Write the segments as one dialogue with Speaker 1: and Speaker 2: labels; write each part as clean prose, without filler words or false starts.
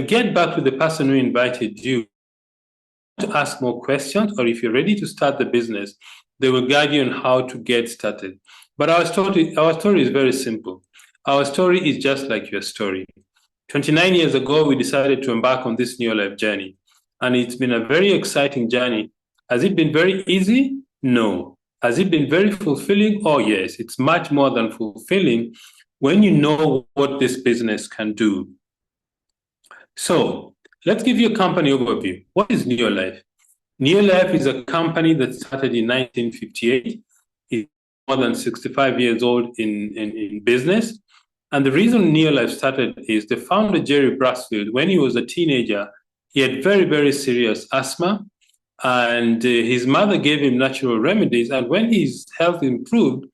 Speaker 1: get back to the person who invited you to ask more questions, or if you're ready to start the business, they will guide you on how to get started. But our story is very simple. Our story is just like your story. 29 years ago, we decided to embark on this new life journey, and it's been a very exciting journey. Has it been very easy? No. Has it been very fulfilling? Oh, yes. It's much more than fulfilling when you know what this business can do. So let's give you a company overview. What is Neolife? Neolife is a company that started in 1958. It's more than 65 years old in business. And the reason Neolife started is the founder, Jerry Brasfield, when he was a teenager, he had very, very serious asthma. And his mother gave him natural remedies. And when his health improved,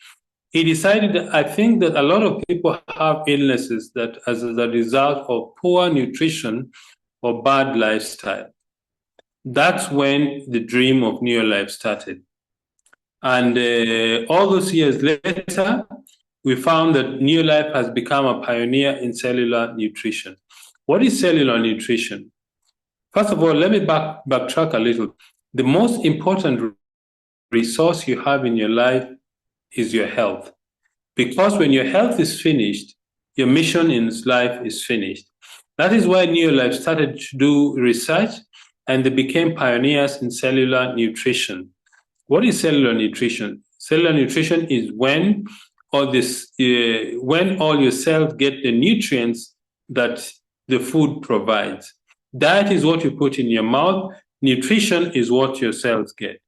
Speaker 1: he decided, I think that a lot of people have illnesses that as a result of poor nutrition or bad lifestyle. That's when the dream of Neolife started. And all those years later, we found that Neolife has become a pioneer in cellular nutrition. What is cellular nutrition? First of all, let me backtrack a little. The most important resource you have in your life is your health. Because when your health is finished, your mission in life is finished. That is why Neolife started to do research, and they became pioneers in cellular nutrition. What is cellular nutrition? Cellular nutrition is when all your cells get the nutrients that the food provides. Diet is what you put in your mouth. Nutrition is what your cells get.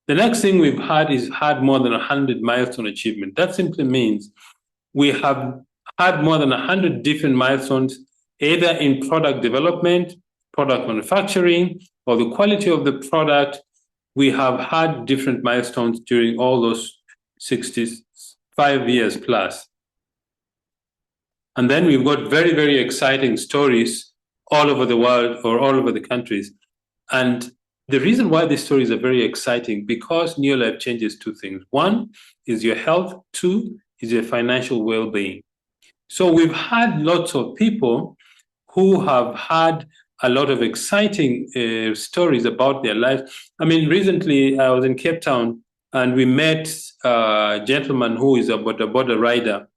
Speaker 1: The next thing we've had is more than 100 milestone achievement. That simply means we have had more than 100 different milestones, either in product development, product manufacturing, or the quality of the product. We have had different milestones during all those 65 years plus. And then we've got very, very exciting stories all over the world or all over the countries. And the reason why these stories are very exciting, because Neolife changes two things. One is your health. Two is your financial well-being. So we've had lots of people who have had a lot of exciting stories about their lives. I mean, recently I was in Cape Town and we met a gentleman who is a border rider.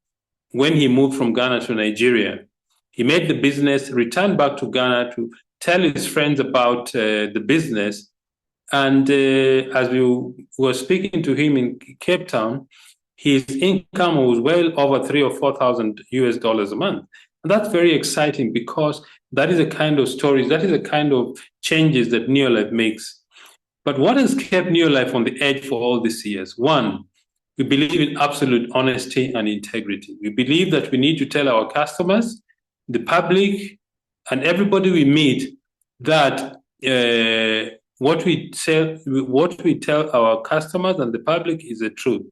Speaker 1: When he moved from Ghana to Nigeria, he made the business, returned back to Ghana to tell his friends about the business. And as we were speaking to him in Cape Town, his income was well over $3,000 or $4,000 a month. And that's very exciting, because that is a kind of stories, that is a kind of changes that Neolife makes. But what has kept Neolife on the edge for all these years? One, we believe in absolute honesty and integrity. We believe that we need to tell our customers, the public, and everybody we meet that what we tell our customers and the public is the truth.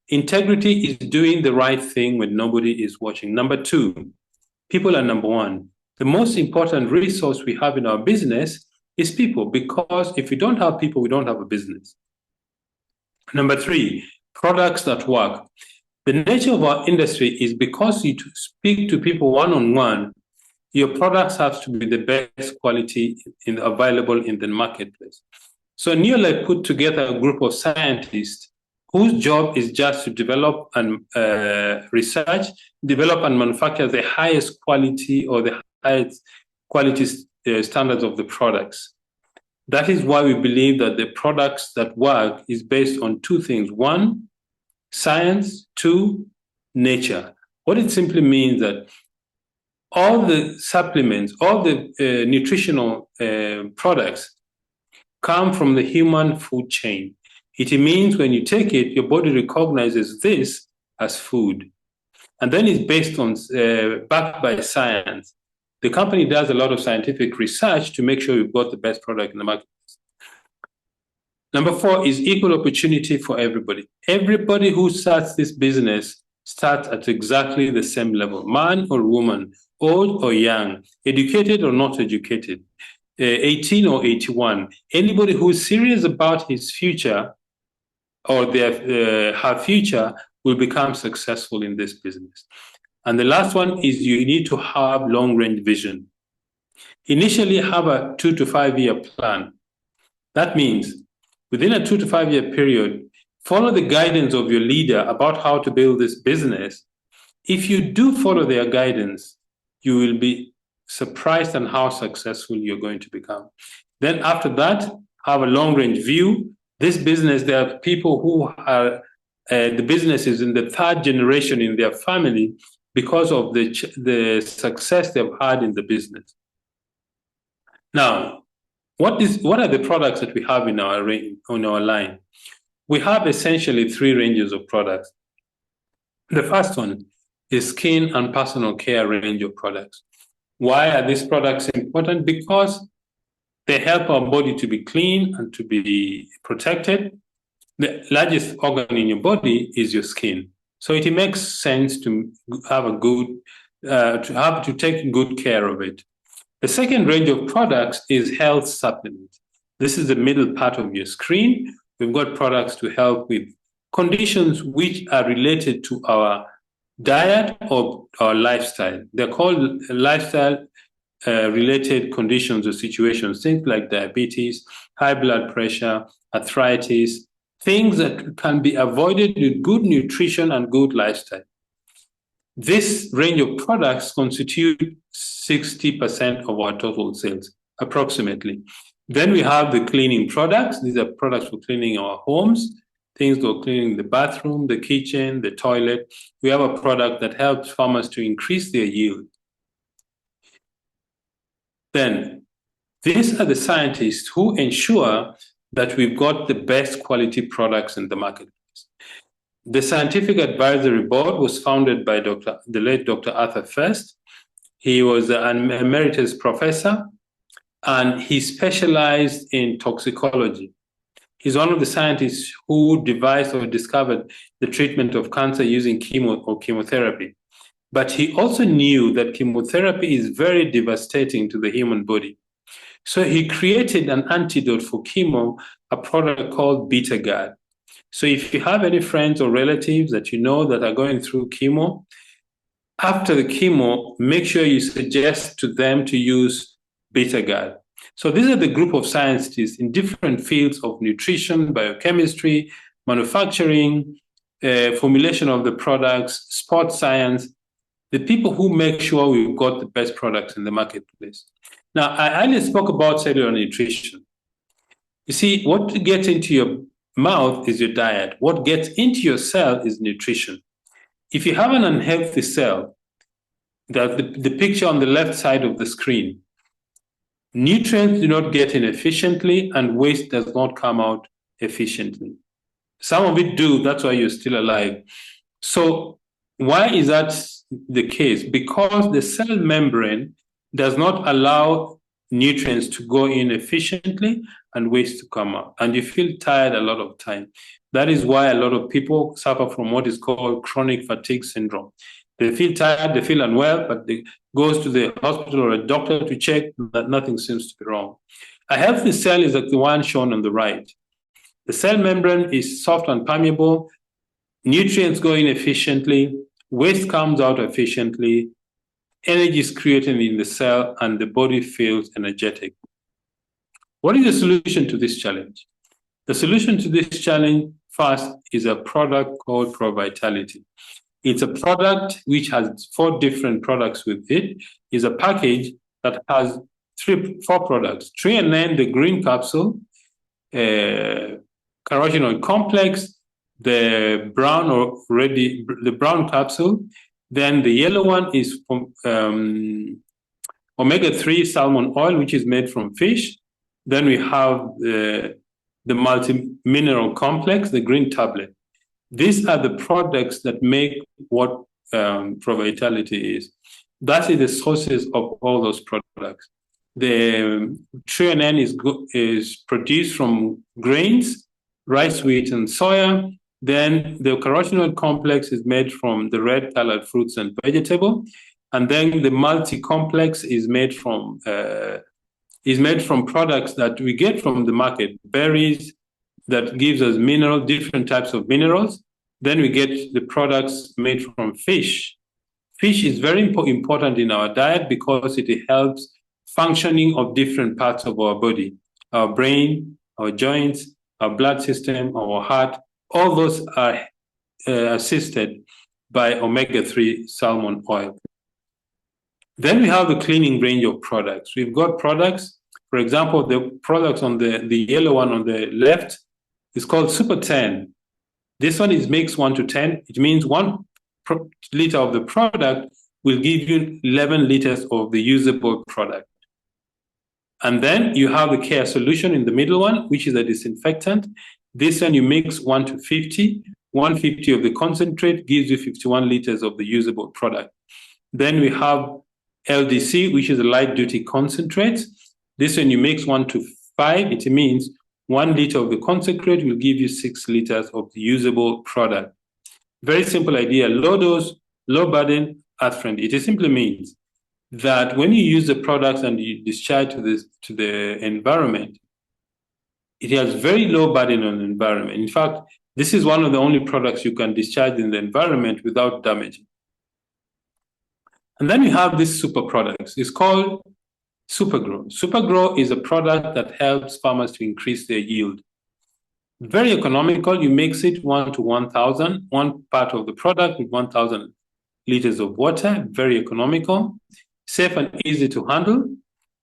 Speaker 1: Integrity is doing the right thing when nobody is watching. Number two, people are number one. The most important resource we have in our business is people, because if we don't have people, we don't have a business. Number three, products that work. The nature of our industry is, because you speak to people one-on-one, your products have to be the best quality available in the marketplace. So Neolife put together a group of scientists whose job is just to develop and research, develop and manufacture the highest quality or the highest quality standards of the products. That is why we believe that the products that work is based on two things. One, science. Two, nature. What it simply means that all the supplements, all the nutritional products come from the human food chain. It means when you take it, your body recognizes this as food. And then it's based on, backed by science. The company does a lot of scientific research to make sure you've got the best product in the market. Number four is equal opportunity for everybody. Everybody who starts this business starts at exactly the same level, man or woman, old or young, educated or not educated, 18 or 81. Anybody who is serious about his future or her future will become successful in this business. And the last one is you need to have long-range vision. Initially, have a 2 to 5 year plan. That means within a 2 to 5 year period, follow the guidance of your leader about how to build this business. If you do follow their guidance, you will be surprised on how successful you're going to become. Then after that, have a long-range view. This business, there are people who are, the business is in the third generation in their family because of the success they've had in the business. Now, what are the products that we have in our line? We have essentially 3 ranges of products. The first one is skin and personal care range of products. Why are these products important? Because they help our body to be clean and to be protected. The largest organ in your body is your skin. So it makes sense to have a good, to take good care of it. The second range of products is health supplements. This is the middle part of your screen. We've got products to help with conditions which are related to our diet or our lifestyle. They're called lifestyle related conditions or situations, things like diabetes, high blood pressure, arthritis, things that can be avoided with good nutrition and good lifestyle. This range of products constitute 60% of our total sales, approximately. Then we have the cleaning products. These are products for cleaning our homes, things for cleaning the bathroom, the kitchen, the toilet. We have a product that helps farmers to increase their yield. Then these are the scientists who ensure that we've got the best quality products in the marketplace. The Scientific Advisory Board was founded by the late Dr. Arthur First. He was an emeritus professor, and he specialized in toxicology. He's one of the scientists who devised or discovered the treatment of cancer using chemotherapy. But he also knew that chemotherapy is very devastating to the human body. So he created an antidote for chemo, a product called BetaGuard. So if you have any friends or relatives that you know that are going through chemo, after the chemo, make sure you suggest to them to use BetaGuard. So these are the group of scientists in different fields of nutrition, biochemistry, manufacturing, formulation of the products, sports science, the people who make sure we've got the best products in the marketplace. Now, I earlier spoke about cellular nutrition. You see, what gets into your mouth is your diet. What gets into your cell is nutrition. If you have an unhealthy cell, the picture on the left side of the screen, nutrients do not get in efficiently and waste does not come out efficiently. Some of it do, that's why you're still alive. So why is that the case? Because the cell membrane does not allow nutrients to go in efficiently and waste to come out. And you feel tired a lot of time. That is why a lot of people suffer from what is called chronic fatigue syndrome. They feel tired, they feel unwell, but they go to the hospital or a doctor to check that nothing seems to be wrong. A healthy cell is like the one shown on the right. The cell membrane is soft and permeable, nutrients go in efficiently, waste comes out efficiently, energy is created in the cell, and the body feels energetic. What is the solution to this challenge? The solution to this challenge, first, is a product called ProVitality. It's a product which has 4 different products with it. It's a package that has 4 products. 3NN, the green capsule, carotenoid complex, the brown capsule. Then the yellow one is from omega-3 salmon oil, which is made from fish. Then we have the multi-mineral complex, the green tablet. These are the products that make what ProVitality is. That is the sources of all those products. The 3NN is produced from grains, rice, wheat, and soya. Then the carotenoid complex is made from the red-colored fruits and vegetables. And then the multi-complex is made from products that we get from the market, berries, that gives us different types of minerals. Then we get the products made from fish. Fish is very important in our diet because it helps functioning of different parts of our body, our brain, our joints, our blood system, our heart. All those are assisted by omega-3 salmon oil. Then we have the cleaning range of products. We've got products, for example, the products on the yellow one on the left is called Super 10. This one is makes 1 to 10. It means 1 liter of the product will give you 11 liters of the usable product. And then you have the care solution in the middle one, which is a disinfectant. This one you mix 1 to 50. 150 of the concentrate gives you 51 liters of the usable product. Then we have LDC, which is a light duty concentrate. This one you mix 1 to 5. It means 1 liter of the concentrate will give you 6 liters of the usable product. Very simple idea, low dose, low burden, earth friendly. It simply means that when you use the products and you discharge to the environment, it has very low burden on the environment. In fact, this is one of the only products you can discharge in the environment without damaging. And then we have these super products. It's called Supergrow. Supergrow is a product that helps farmers to increase their yield. Very economical. You mix it 1 to 1,000, one part of the product with 1,000 liters of water. Very economical, safe and easy to handle.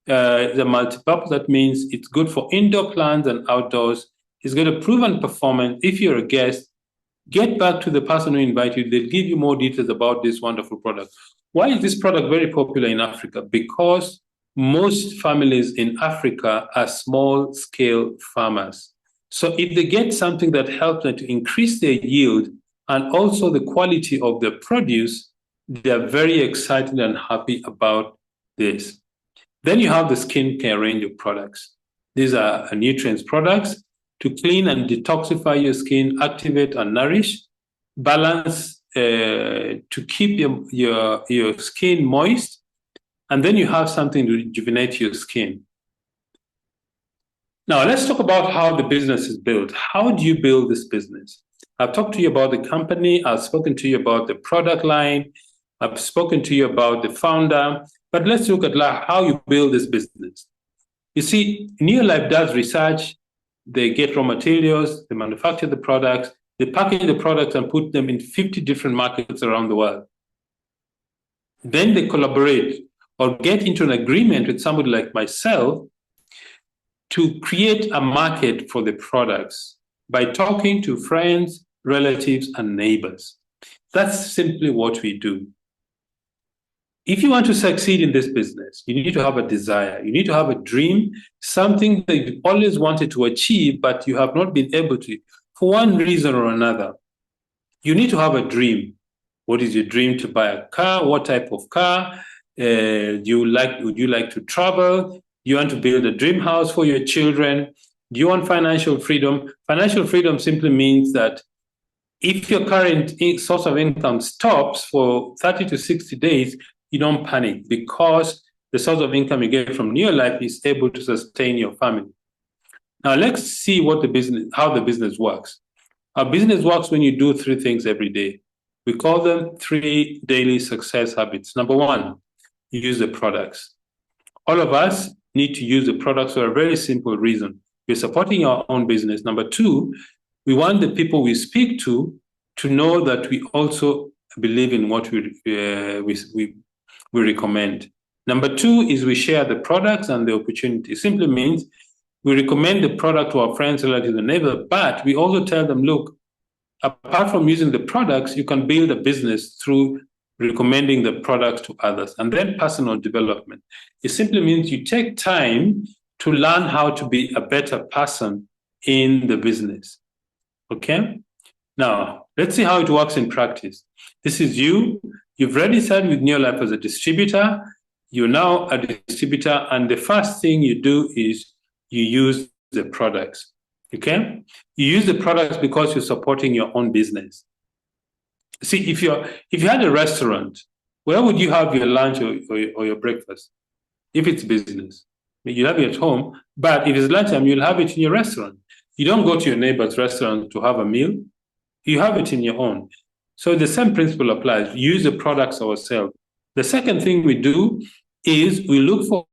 Speaker 1: The multi-purpose, that means it's good for indoor plants and outdoors. It's got a proven performance. If you're a guest, get back to the person who invited you. They'll give you more details about this wonderful product. Why is this product very popular in Africa? Because most families in Africa are small-scale farmers. So if they get something that helps them to increase their yield and also the quality of the produce, they are very excited and happy about this. Then you have the skincare range of products. These are nutrients products to clean and detoxify your skin, activate and nourish, balance to keep your skin moist, and then you have something to rejuvenate your skin. Now, let's talk about how the business is built. How do you build this business? I've talked to you about the company. I've spoken to you about the product line. I've spoken to you about the founder. But let's look at how you build this business. You see, Neolife does research. They get raw materials. They manufacture the products. They package the products and put them in 50 different markets around the world. Then they collaborate or get into an agreement with somebody like myself to create a market for the products by talking to friends, relatives, and neighbors. That's simply what we do. If you want to succeed in this business, you need to have a desire. You need to have a dream, something that you've always wanted to achieve, but you have not been able to, for one reason or another. You need to have a dream. What is your dream? To buy a car? What type of car? Would you like to travel? You want to build a dream house for your children? Do you want financial freedom? Financial freedom simply means that if your current source of income stops for 30 to 60 days, you don't panic because the source of income you get from Neolife is able to sustain your family. Now let's see how the business works. Our business works when you do 3 things every day. We call them 3 daily success habits. Number 1, you use the products. All of us need to use the products for a very simple reason. We're supporting our own business. Number 2, we want the people we speak to know that we also believe in what we recommend. Number 2 is we share the products and the opportunity. It simply means we recommend the product to our friends, relatives, and neighbors, but we also tell them, look, apart from using the products, you can build a business through recommending the products to others. And then personal development. It simply means you take time to learn how to be a better person in the business. Okay? Now, let's see how it works in practice. This is you. You've registered with Neolife as a distributor. You're now a distributor, and the first thing you do is you use the products. Okay? You use the products because you're supporting your own business. See, if you had a restaurant, where would you have your lunch or your breakfast? If it's business, you'll have it at home. But if it's lunchtime, you'll have it in your restaurant. You don't go to your neighbor's restaurant to have a meal. You have it in your own. So the same principle applies. We use the products ourselves. The second thing we do is we look for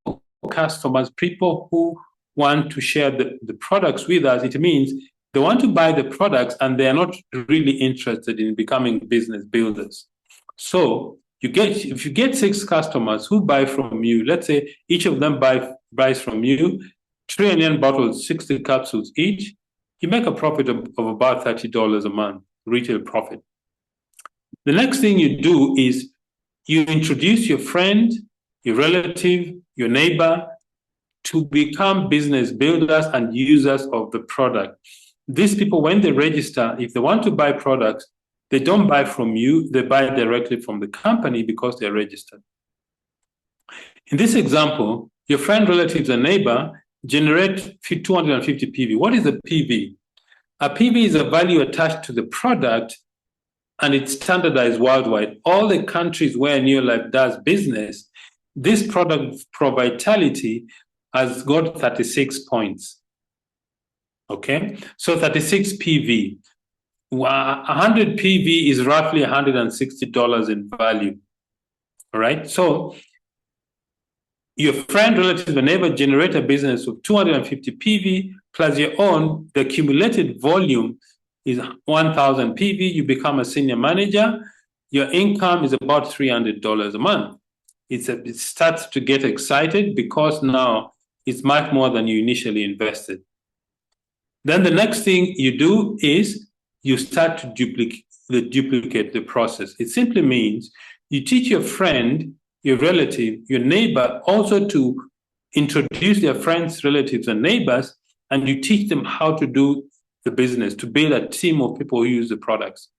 Speaker 1: customers, people who want to share the products with us, it means they want to buy the products and they are not really interested in becoming business builders. So if you get 6 customers who buy from you, let's say each of them buys from you 3 onion bottles, 60 capsules each, you make a profit of about $30 a month, retail profit. The next thing you do is you introduce your friend, your relative, your neighbor to become business builders and users of the product. These people, when they register, if they want to buy products, they don't buy from you, they buy directly from the company because they're registered. In this example, your friend, relatives, and neighbor generate 250 PV. What is a PV? A PV is a value attached to the product, and it's standardized worldwide. All the countries where Neolife does business, this product Provitality has got 36 points. Okay, so 36 PV. 100 PV is roughly $160 in value. All right, so your friend, relative, or neighbor generate a business of 250 PV plus your own. The accumulated volume is 1,000 PV. You become a senior manager. Your income is about $300 a month. It starts to get excited because now it's much more than you initially invested. Then the next thing you do is you start to duplicate the process. It simply means you teach your friend, your relative, your neighbor also to introduce their friends, relatives, and neighbors, and you teach them how to do the business, to build a team of people who use the products.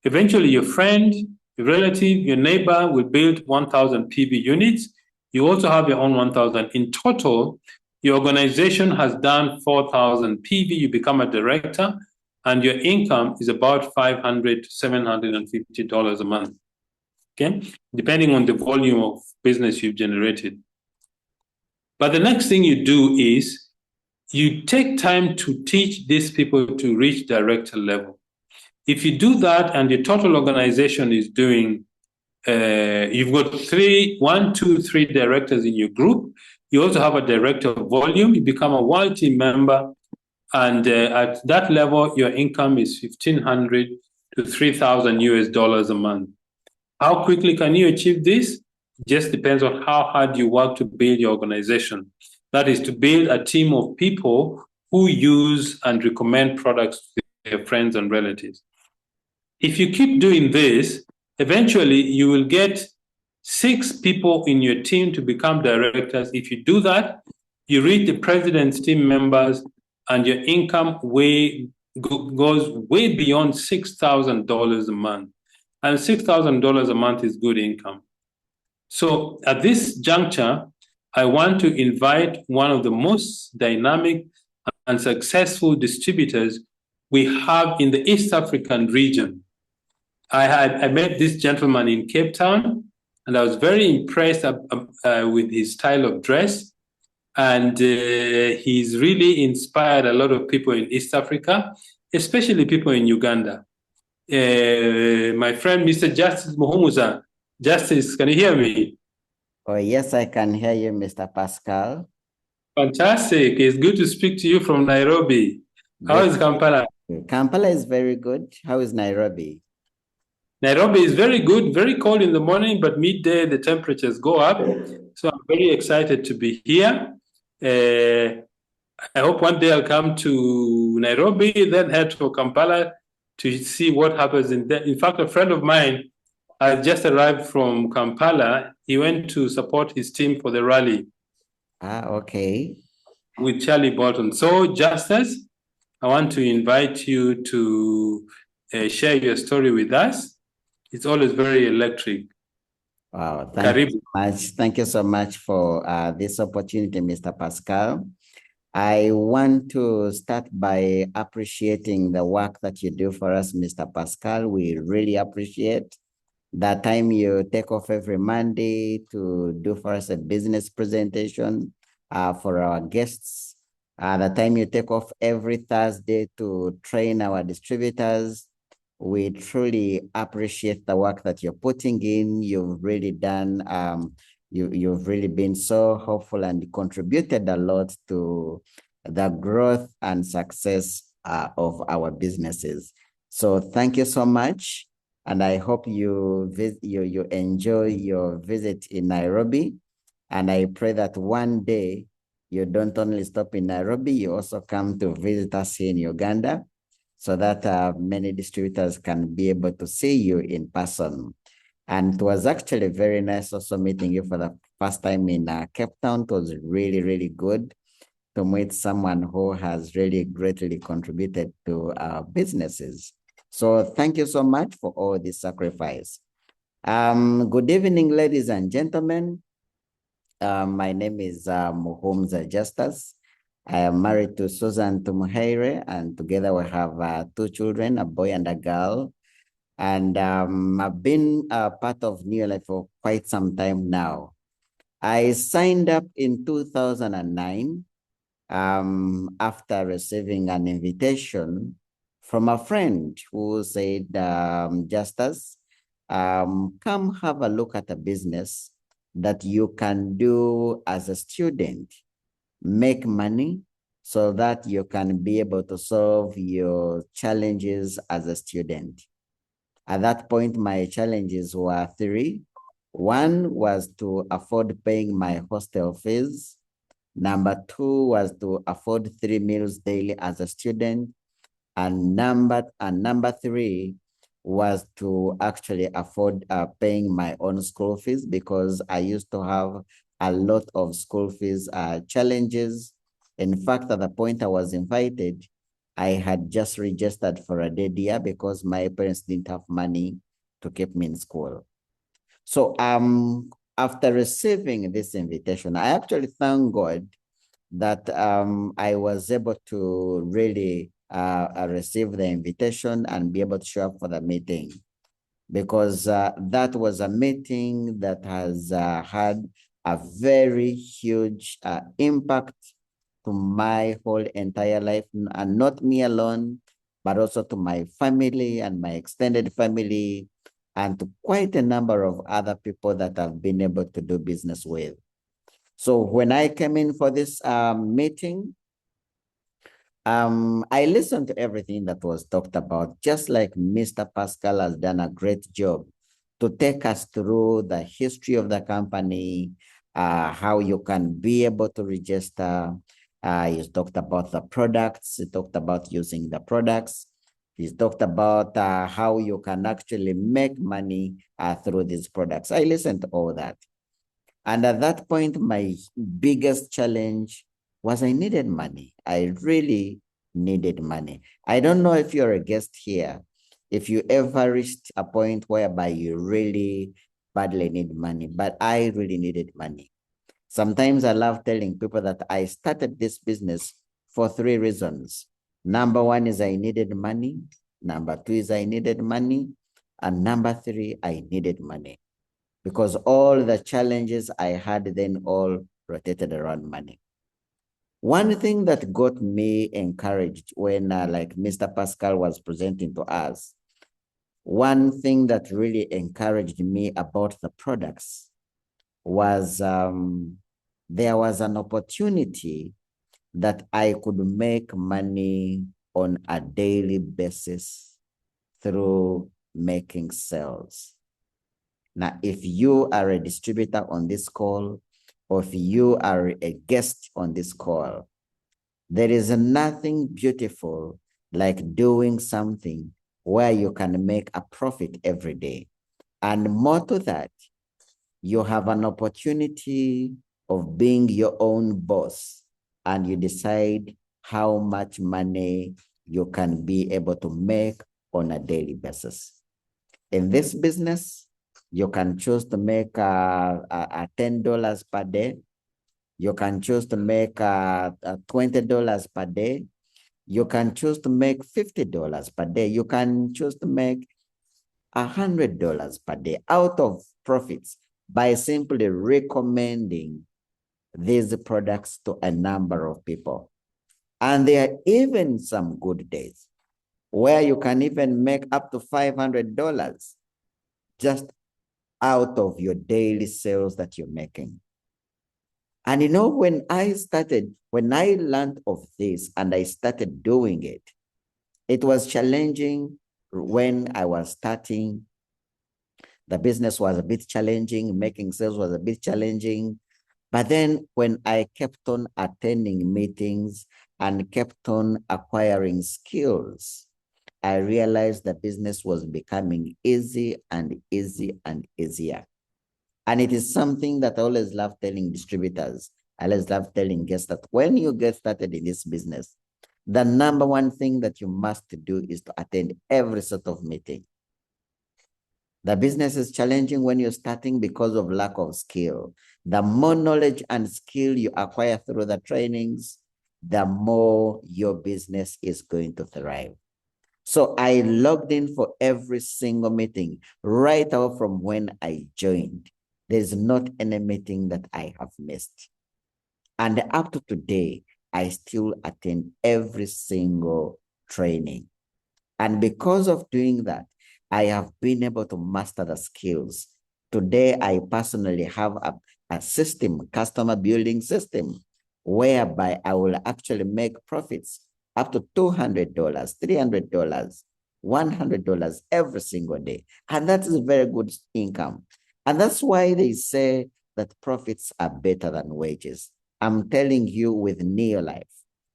Speaker 1: Eventually, your friend, your relative, your neighbor will build 1,000 PV units. You also have your own 1,000. In total, your organization has done 4,000 PV. You become a director, and your income is about $500 to $750 a month. Okay, depending on the volume of business you've generated. But the next thing you do is you take time to teach these people to reach director level. If you do that and your total organization is doing, you've got 1, 2, 3 directors in your group. You also have a director of volume. You become a world team member. And at that level, your income is $1,500 to $3,000 a month. How quickly can you achieve this? It just depends on how hard you work to build your organization. That is to build a team of people who use and recommend products to their friends and relatives. If you keep doing this, eventually you will get 6 people in your team to become directors. If you do that, you reach the president's team members, and your income goes way beyond $6,000 a month. And $6,000 a month is good income. So at this juncture, I want to invite one of the most dynamic and successful distributors we have in the East African region. I met this gentleman in Cape Town, and I was very impressed with his style of dress. And he's really inspired a lot of people in East Africa, especially people in Uganda. My friend, Mr. Justice MUHUMUZA. Justice, can you hear me?
Speaker 2: Oh, yes, I can hear you, Mr. Pascal.
Speaker 1: Fantastic. It's good to speak to you from Nairobi. How is Kampala?
Speaker 2: Kampala is very good. How is Nairobi?
Speaker 1: Nairobi is very good, very cold in the morning, but midday the temperatures go up. So I'm very excited to be here. I hope one day I'll come to Nairobi, then head to Kampala to see what happens in there. In fact, a friend of mine has just arrived from Kampala. He went to support his team for the rally.
Speaker 2: Ah, okay.
Speaker 1: With Charlie Bolton. So, Justice, I want to invite you to share your story with us. It's always very electric.
Speaker 2: Wow, thank you so much for this opportunity, Mr. Pascal. I want to start by appreciating the work that you do for us, Mr. Pascal. We really appreciate the time you take off every Monday to do for us a business presentation for our guests. The time you take off every Thursday to train our distributors. We truly appreciate the work that you're putting in. You've really done You've really been so helpful and contributed a lot to the growth and success of our businesses. So thank you so much. And I hope you enjoy your visit in Nairobi. And I pray that one day you don't only stop in Nairobi, you also come to visit us here in Uganda so that many distributors can be able to see you in person. And it was actually very nice also meeting you for the first time in Cape Town. It was really, really good to meet someone who has really greatly contributed to our businesses. So thank you so much for all this sacrifice. Good evening, ladies and gentlemen. My name is MUHUMUZA Justus. I am married to Susan Tumuheire, and together we have 2 children, a boy and a girl. And I've been a part of New Life for quite some time now. I signed up in 2009 after receiving an invitation from a friend who said, Justus, come have a look at a business that you can do as a student, make money so that you can be able to solve your challenges as a student. At that point, my challenges were 3. One was to afford paying my hostel fees. Number 2 was to afford 3 meals daily as a student. And number 3 was to actually afford paying my own school fees, because I used to have a lot of school fees challenges. In fact, at the point I was invited, I had just registered for a dead year because my parents didn't have money to keep me in school. So after receiving this invitation, I actually thank God that I was able to really receive the invitation and be able to show up for the meeting, because that was a meeting that has had a very huge impact to my whole entire life, and not me alone, but also to my family and my extended family, and to quite a number of other people that I've been able to do business with. So when I came in for this meeting, I listened to everything that was talked about, just like Mr. Pascal has done a great job to take us through the history of the company, how you can be able to register. He's talked about the products. He talked about using the products. He's talked about how you can actually make money through these products. I listened to all that. And at that point, my biggest challenge was I needed money. I really needed money. I don't know if you're a guest here, if you ever reached a point whereby you really badly need money, but I really needed money. Sometimes I love telling people that I started this business for 3 reasons. Number 1 is I needed money. Number 2 is I needed money. And number 3, I needed money, because all the challenges I had then all rotated around money. One thing that got me encouraged when like Mr. Pascal was presenting to us, one thing that really encouraged me about the products was there was an opportunity that I could make money on a daily basis through making sales. Now, if you are a distributor on this call, or if you are a guest on this call, there is nothing beautiful like doing something where you can make a profit every day. And more to that, you have an opportunity of being your own boss, and you decide how much money you can be able to make on a daily basis. In this business, you can choose to make $10 per day. You can choose to make $20 per day. You can choose to make $50 per day. You can choose to make $100 per day out of profits by simply recommending these products to a number of people. And there are even some good days where you can even make up to $500 just out of your daily sales that you're making. And you know, when I learned of this and I started doing it, it was challenging when I was starting. The business was a bit challenging, making sales was a bit challenging. But then when I kept on attending meetings and kept on acquiring skills, I realized the business was becoming easy and easy and easier. And it is something that I always love telling distributors. I always love telling guests that when you get started in this business, the number one thing that you must do is to attend every sort of meeting. The business is challenging when you're starting because of lack of skill. The more knowledge and skill you acquire through the trainings, the more your business is going to thrive. So I logged in for every single meeting right out from when I joined. There's not any meeting that I have missed. And up to today, I still attend every single training. And because of doing that, I have been able to master the skills. Today, I personally have a system, customer building system, whereby I will actually make profits up to $200, $300, $100 every single day. And that is very good income. And that's why they say that profits are better than wages. I'm telling you with Neolife,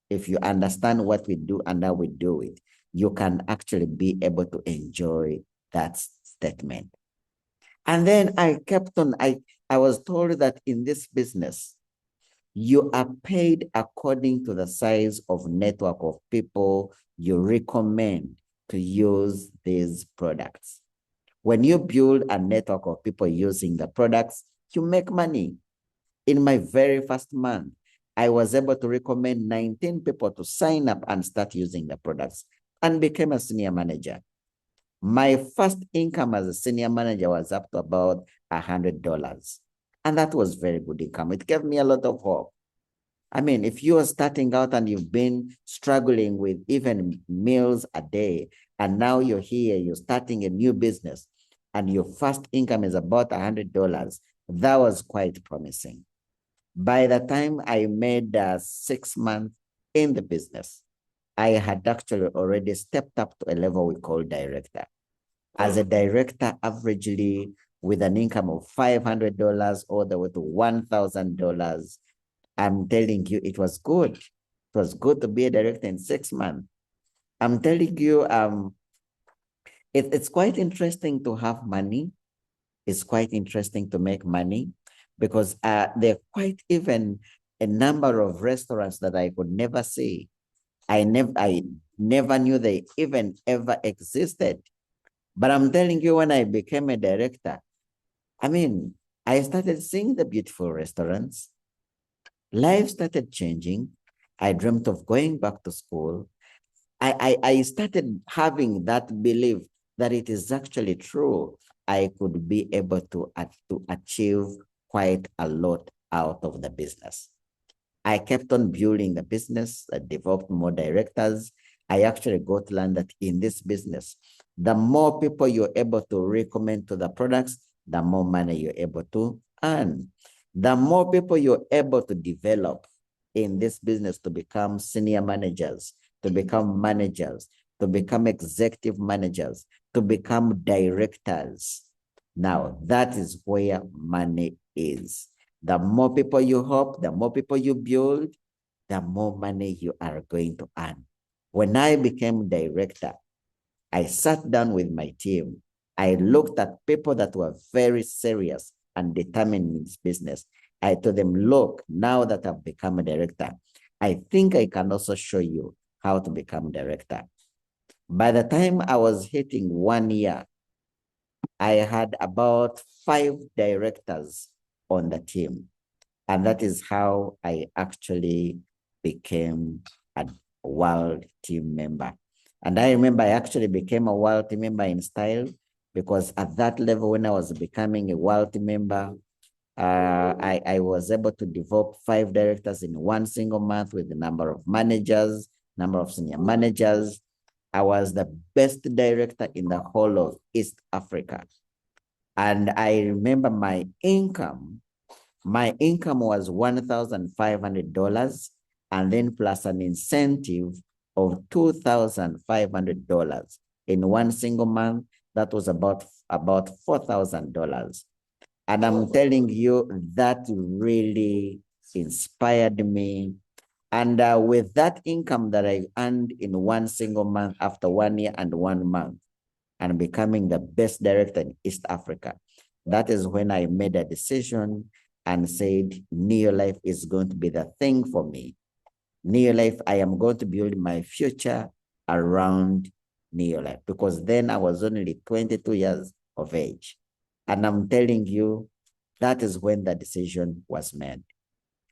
Speaker 2: if you understand what we do and how we do it, you can actually be able to enjoy that statement. And then I kept on, I was told that in this business, you are paid according to the size of network of people you recommend to use these products. When you build a network of people using the products, you make money. In my very first month, I was able to recommend 19 people to sign up and start using the products and became a senior manager. My first income as a senior manager was up to about $100. And that was very good income. It gave me a lot of hope. I mean, if you are starting out and you've been struggling with even meals a day, and now you're here, you're starting a new business, and your first income is about $100, that was quite promising. By the time I made 6 months in the business, I had actually already stepped up to a level we call director. As a director, averagely with an income of $500 all the way to $1,000, I'm telling you, it was good. It was good to be a director in 6 months. I'm telling you, it's quite interesting to have money. It's quite interesting to make money because there are quite even a number of restaurants that I could never see. I never knew they even ever existed. But I'm telling you, when I became a director, I mean, I started seeing the beautiful restaurants. Life started changing. I dreamt of going back to school. I started having that belief that it is actually true. I could be able to achieve quite a lot out of the business. I kept on building the business. I developed more directors. I actually got to learn that in this business, the more people you're able to recommend to the products, the more money you're able to earn. The more people you're able to develop in this business to become senior managers, to become managers, to become executive managers, to become directors. Now, that is where money is. The more people you help, the more people you build, the more money you are going to earn. When I became director, I sat down with my team. I looked at people that were very serious and determined in this business. I told them, look, now that I've become a director, I think I can also show you how to become director. By the time I was hitting 1 year, I had about 5 directors on the team. And that is how I actually became a world team member. And I remember I actually became a world team member in style because at that level, when I was becoming a world team member, I was able to develop 5 directors in 1 single month with the number of managers, number of senior managers. I was the best director in the whole of East Africa. And I remember my income was $1,500, and then plus an incentive of $2,500 in one single month. That was about $4,000. And I'm telling you, that really inspired me. And with that income that I earned in one single month after 1 year and 1 month, and becoming the best director in East Africa, that is when I made a decision and said, Neolife is going to be the thing for me. Neolife, I am going to build my future around Neolife, because then I was only 22 years of age. And I'm telling you, that is when the decision was made.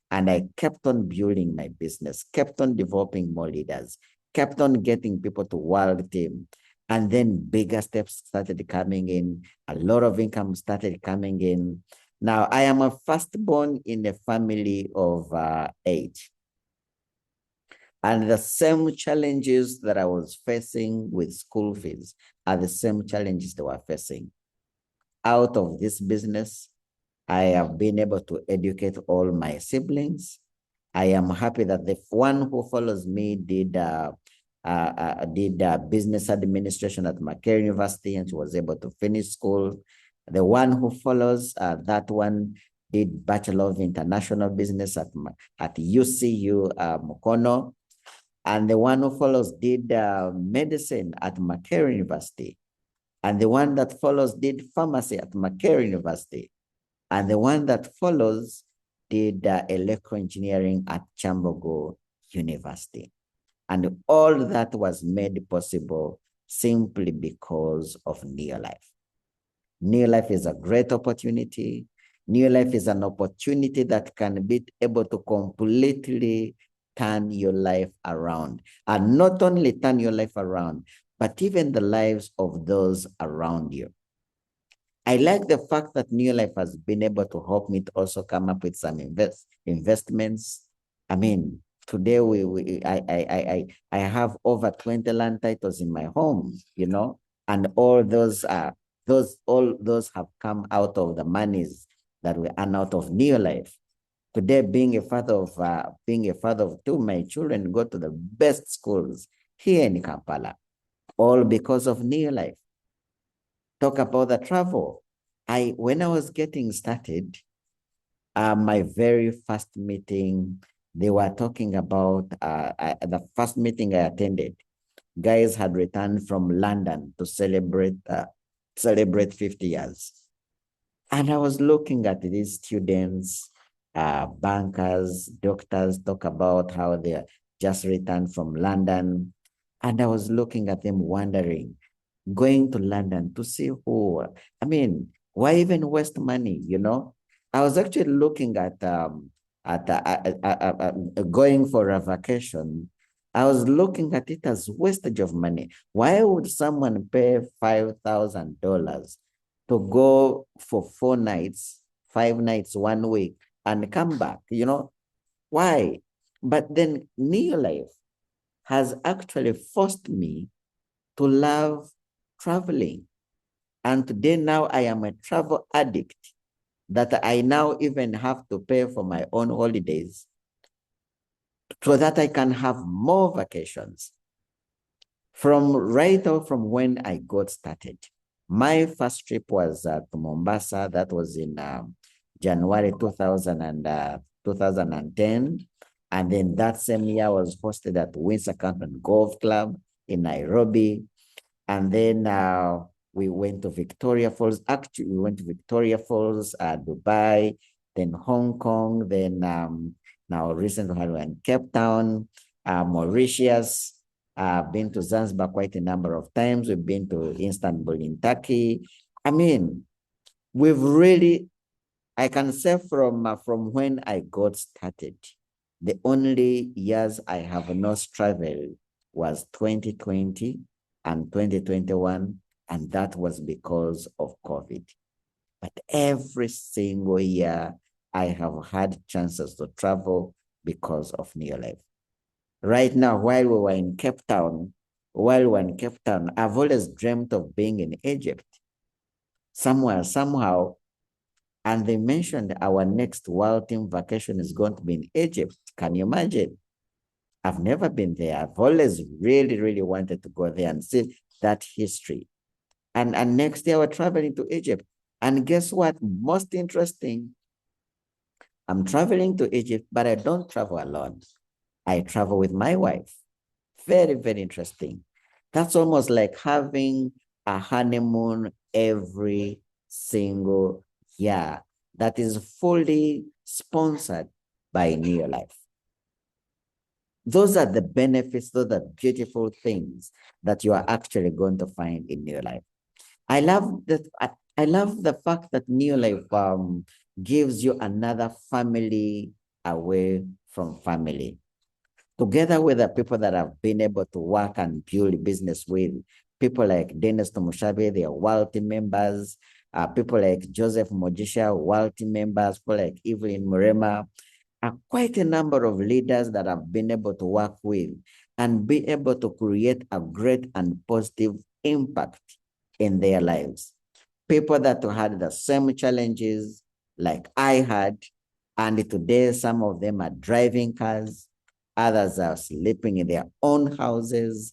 Speaker 2: And I kept on building my business, kept on developing more leaders, kept on getting people to world team. And then bigger steps started coming in. A lot of income started coming in. Now, I am a firstborn in a family of 8. And the same challenges that I was facing with school fees are the same challenges they were facing. Out of this business, I have been able to educate all my siblings. I am happy that the one who follows me did business administration at Makerere University, and she was able to finish school. The one who follows, that one did Bachelor of International Business at UCU Mukono. And the one who follows did medicine at Makerere University. And the one that follows did pharmacy at Makerere University. And the one that follows did electrical engineering at Chambogo University. And all that was made possible simply because of Neolife. Neolife is a great opportunity. Neolife is an opportunity that can be able to completely turn your life around. And not only turn your life around, but even the lives of those around you. I like the fact that Neolife has been able to help me to also come up with some investments. I mean, today I have over 20 land titles in my home, you know, and all those have come out of the monies that we earn out of Neolife. Today, being a father of 2, my children go to the best schools here in Kampala, all because of Neolife. Talk about the travel. When I was getting started, my very first meeting, they were talking about the first meeting I attended. Guys had returned from London to celebrate 50 years. And I was looking at these students, bankers, doctors, talk about how they just returned from London. And I was looking at them wondering, going to London to see who, I mean, why even waste money, you know? I was actually looking at going for a vacation. I was looking at it as wastage of money. Why would someone pay $5,000 to go for 4 nights, 5 nights, 1 week, and come back, you know? Why? But then Neolife has actually forced me to love traveling. And today now I am a travel addict, that I now even have to pay for my own holidays so that I can have more vacations. From when I got started, my first trip was to Mombasa. That was in January 2010. And then that same year I was hosted at Windsor Canton Golf Club in Nairobi. And then we went to Victoria Falls. Actually, we went to Victoria Falls, Dubai, then Hong Kong, then now recently we were in Cape Town, Mauritius. I've been to Zanzibar quite a number of times. We've been to Istanbul in Turkey. I mean, we've really, I can say from when I got started, the only years I have not traveled was 2020 and 2021, and that was because of COVID. But every single year, I have had chances to travel because of Neolife. Right now, while we were in Cape Town, I've always dreamt of being in Egypt. somewhere, somehow, and they mentioned our next World Team vacation is going to be in Egypt. Can you imagine? I've never been there. I've always really, really wanted to go there and see that history. And next year we're traveling to Egypt. And guess what? Most interesting, I'm traveling to Egypt, but I don't travel alone. I travel with my wife. Very, very interesting. That's almost like having a honeymoon every single year that is fully sponsored by New Life. Those are the benefits, those are beautiful things that you are actually going to find in New Life. I love that. I love the fact that New Life gives you another family away from family. Together with the people that have been able to work and build business with, people like Dennis Tomushabe, they are World Team members, people like Joseph Mojisha, World Team members, people like Evelyn Murema, quite a number of leaders that have been able to work with and be able to create a great and positive impact in their lives. People that had the same challenges like I had, and today some of them are driving cars, others are sleeping in their own houses.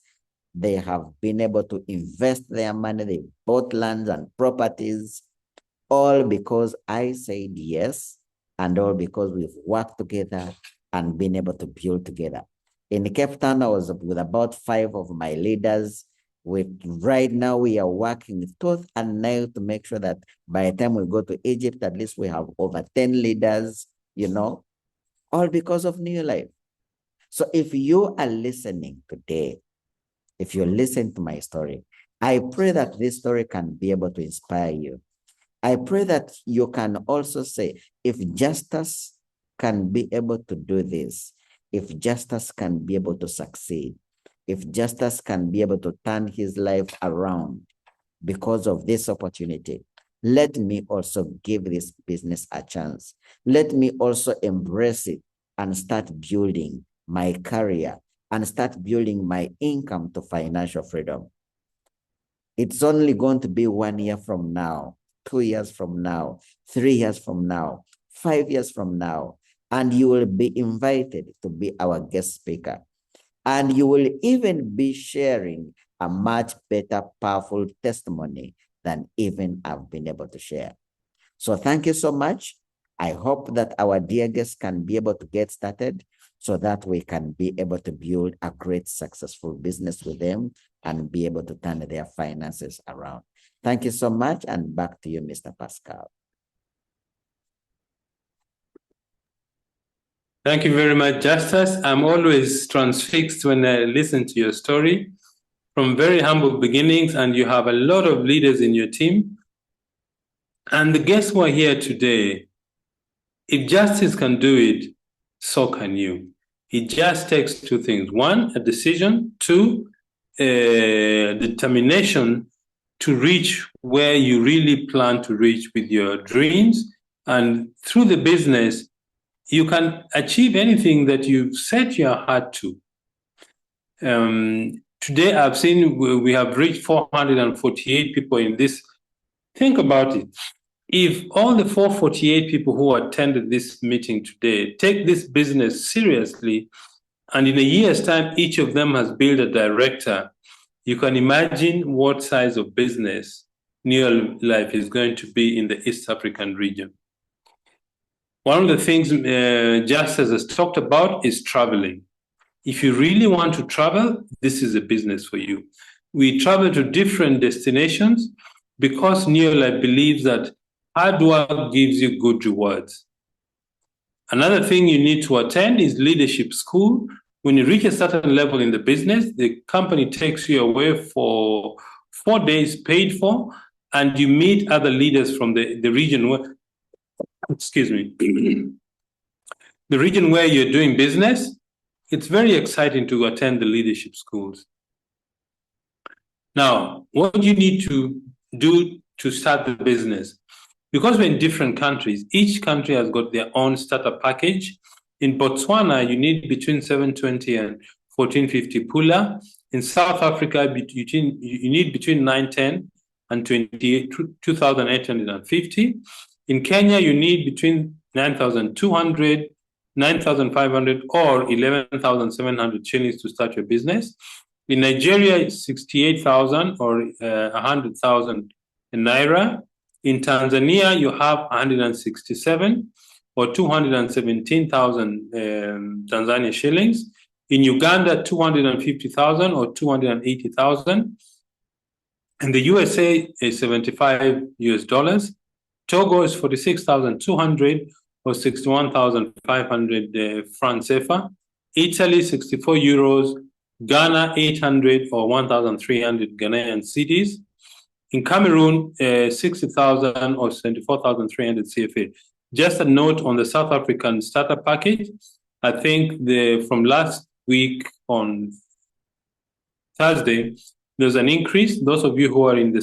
Speaker 2: They have been able to invest their money, they bought lands and properties, all because I said yes, and all because we've worked together and been able to build together. In Cape Town, I was with about 5 of my leaders. Right now, we are working tooth and nail to make sure that by the time we go to Egypt, at least we have over 10 leaders, you know, all because of New Life. So if you are listening today, if you listen to my story, I pray that this story can be able to inspire you. I pray that you can also say, if Justus can be able to do this, if Justus can be able to succeed, if Justus can be able to turn his life around because of this opportunity, let me also give this business a chance. Let me also embrace it and start building my career and start building my income to financial freedom. It's only going to be 1 year from now, 2 years from now, 3 years from now, 5 years from now, and you will be invited to be our guest speaker. And you will even be sharing a much better, powerful testimony than even I've been able to share. So thank you so much. I hope that our dear guests can be able to get started so that we can be able to build a great, successful business with them and be able to turn their finances around. Thank you so much, and back to you, Mr. Pascal.
Speaker 1: Thank you very much, Justus. I'm always transfixed when I listen to your story from very humble beginnings, and you have a lot of leaders in your team. And the guests who are here today, if Justus can do it, so can you. It just takes 2 things. 1, a decision. 2, determination to reach where you really plan to reach with your dreams. And through the business, you can achieve anything that you've set your heart to. Today, I've seen we have reached 448 people in this. Think about it. If all the 448 people who attended this meeting today take this business seriously, and in a year's time, each of them has built a director, you can imagine what size of business New Life is going to be in the East African region. One of the things Justus has talked about is traveling. If you really want to travel, this is a business for you. We travel to different destinations because New Life believes that hard work gives you good rewards. Another thing you need to attend is leadership school. When you reach a certain level in the business, the company takes you away for 4 days paid for, and you meet other leaders from the region where, the region where you're doing business. It's very exciting to attend the leadership schools. Now, what do you need to do to start the business? Because we're in different countries, each country has got their own starter package. In Botswana, you need between 720 and 1450 pula. In South Africa, you need between 910 and 22,850. In Kenya, you need between 9,200, 9,500, or 11,700 shillings to start your business. In Nigeria, it's 68,000 or 100,000 naira. In Tanzania, you have 167 or 217,000 Tanzania shillings. In Uganda, 250,000 or 280,000. In the USA, is 75 US dollars. Togo is 46,200 or 61,500 francs CFA. Italy, 64 euros. Ghana, 800 or 1,300 Ghanaian cedis. In Cameroon, 60,000 or 74,300 CFA. Just a note on the South African starter package. I think from last week on Thursday, there's an increase. Those of you who are in the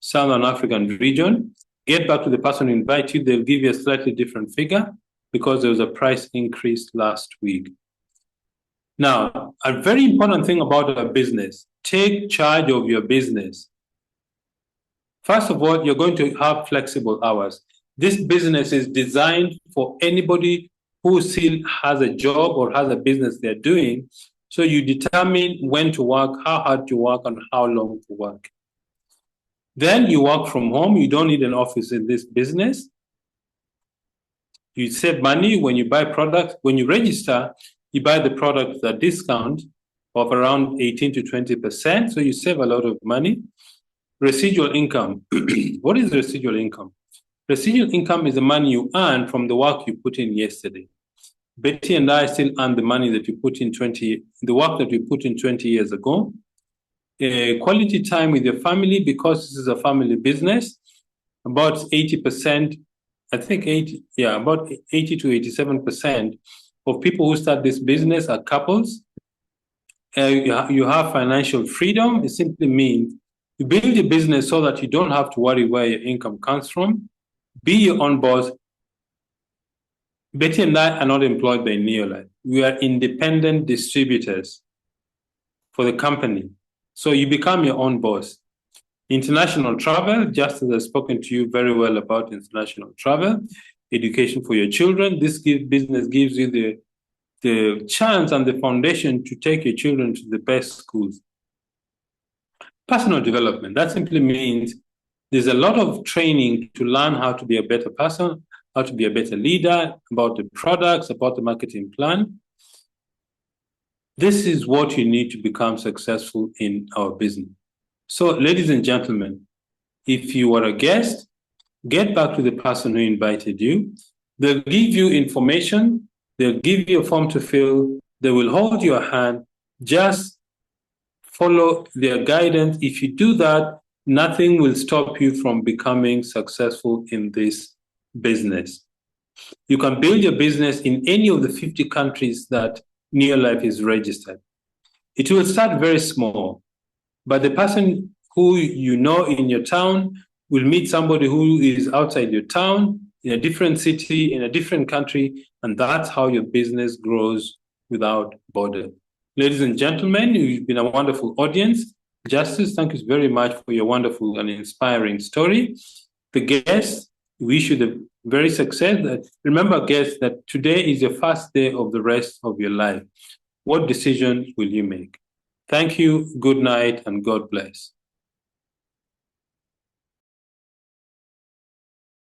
Speaker 1: Southern African region, get back to the person who invited you. They'll give you a slightly different figure because there was a price increase last week. Now, a very important thing about a business, take charge of your business. First of all, you're going to have flexible hours. This business is designed for anybody who still has a job or has a business they're doing. So you determine when to work, how hard to work, and how long to work. Then you work from home. You don't need an office in this business. You save money when you buy products. When you register, you buy the product at a discount of around 18 to 20%. So you save a lot of money. Residual income. What is residual income? Residual income is the money you earn from the work you put in yesterday. Betty and I still earn the money that we put in the work that we put in 20 years ago. Quality time with your family, because this is a family business, about 80%, I think about 80 to 87% of people who start this business are couples. You have financial freedom. It simply means you build your business so that you don't have to worry where your income comes from. Be your own boss. Betty and I are not employed by Neolife. We are independent distributors for the company. So you become your own boss. International travel, just as I've spoken to you very well about international travel, education for your children. This business gives you the chance and the foundation to take your children to the best schools. Personal development, that simply means there's a lot of training to learn how to be a better person, how to be a better leader, about the products, about the marketing plan. This is what you need to become successful in our business. So, ladies and gentlemen, if you are a guest, get back to the person who invited you. They'll give you information. They'll give you a form to fill. They will hold your hand. Just follow their guidance. If you do that, nothing will stop you from becoming successful in this business. You can build your business in any of the 50 countries that Neolife is registered. It will start very small, but the person who you know in your town will meet somebody who is outside your town, in a different city, in a different country, and that's how your business grows without border. Ladies and gentlemen, you've been a wonderful audience. Justice, thank you very much for your wonderful and inspiring story. The guests, wish you the very success. Remember, guests, that today is your first day of the rest of your life. What decision will you make? Thank you, good night, and God bless.